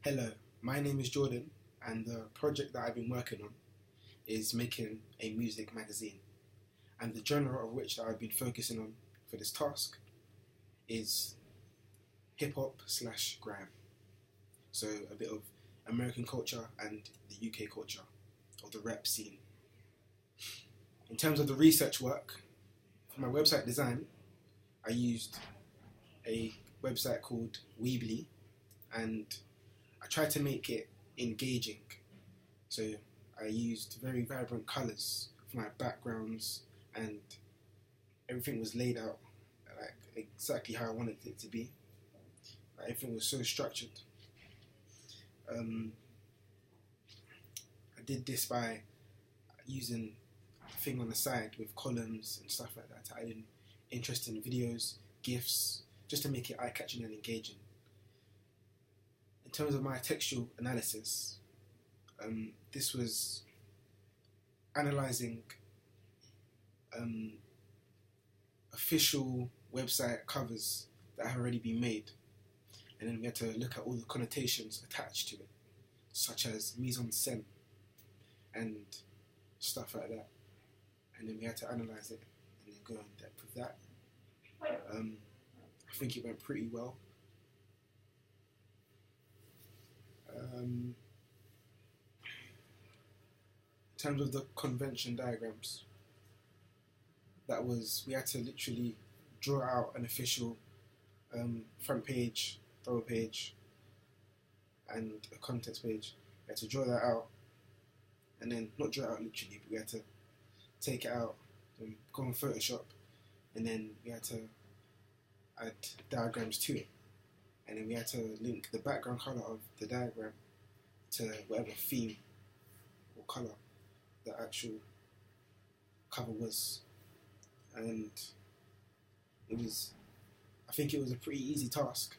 Hello, my name is Jordan, and the project that I've been working on is making a music magazine. And the genre of which that I've been focusing on for this task is hip hop slash grime. So a bit of American culture and the UK culture, or the rap scene. In terms of the research work, for my website design, I used a website called Weebly, and I tried to make it engaging. So I used very vibrant colours for my backgrounds, and everything was laid out like exactly how I wanted it to be. Like, everything was so structured. I did this by using a thing on the side with columns and stuff like that to add in interesting videos, GIFs, just to make it eye-catching and engaging. In terms of my textual analysis, this was analysing official website covers that have already been made, and then we had to look at all the connotations attached to it, such as mise en scène and stuff like that, and then we had to analyse it and then go in depth with that. I think it went pretty well. In terms of the convention diagrams, we had to literally draw out an official front page, double page, and a contents page. We had to draw that out, and then not draw it out literally, but we had to take it out and go on Photoshop, and then we had to add diagrams to it, and then we had to link the background colour of the diagram to whatever theme or colour the actual cover was. And I think it was a pretty easy task,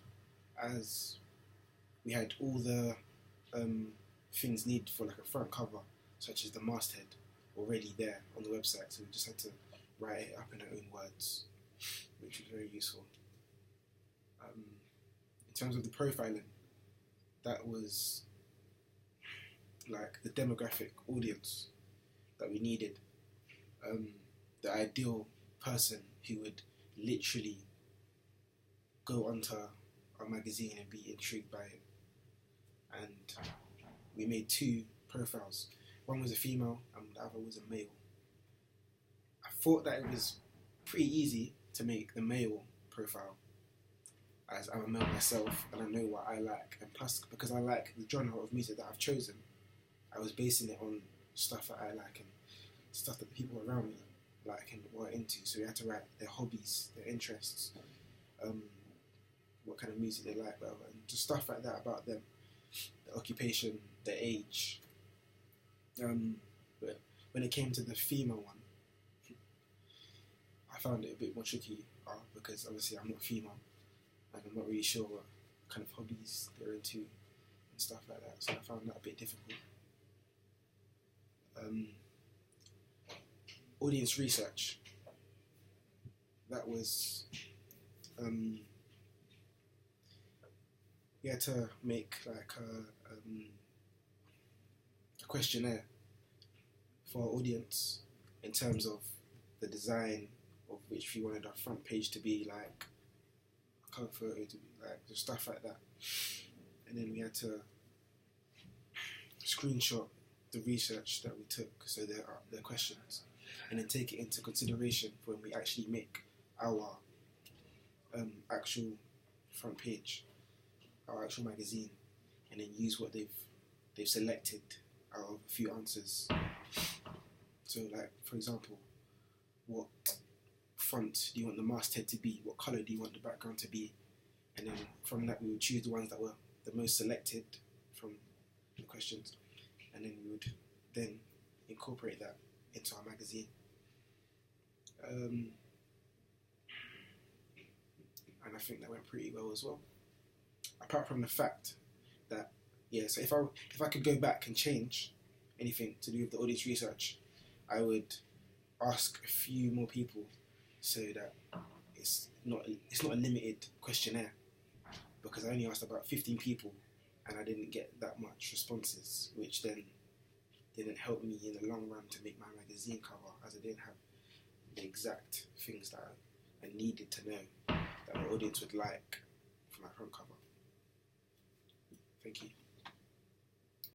as we had all the things needed for like a front cover, such as the masthead, already there on the website, so we just had to write it up in our own words, which was very useful. In terms of the profiling, that was like the demographic audience that we needed, the ideal person who would literally go onto our magazine and be intrigued by it. And we made two profiles. One was a female and the other was a male. I thought that it was pretty easy to make the male profile, as I'm a male myself and I know what I like, and plus because I like the genre of music that I've chosen, I was basing it on stuff that I like and stuff that the people around me like and were into. So we had to write their hobbies, their interests, what kind of music they like, whatever, and just stuff like that about them, their occupation, their age. But when it came to the female one, I found it a bit more tricky because obviously I'm not female and I'm not really sure what kind of hobbies they're into and stuff like that, so I found that a bit difficult. Audience research, that was we had to make like a questionnaire for our audience in terms of the design of which we wanted our front page to be, like a cover photo to be, like just stuff like that, and then we had to screenshot the research that we took, so there are the questions, and then take it into consideration for when we actually make our actual front page, our actual magazine, and then use what they've selected out of a few answers. So, like for example, what font do you want the masthead to be? What colour do you want the background to be? And then from that we would choose the ones that were the most selected from the questions, and then we would then incorporate that into our magazine. And I think that went pretty well as well. Apart from the fact that, so if I could go back and change anything to do with the audience research, I would ask a few more people so that it's not a limited questionnaire, because I only asked about 15 people and I didn't get that much responses, which then didn't help me in the long run to make my magazine cover, as I didn't have the exact things that I needed to know that my audience would like for my front cover. Thank you.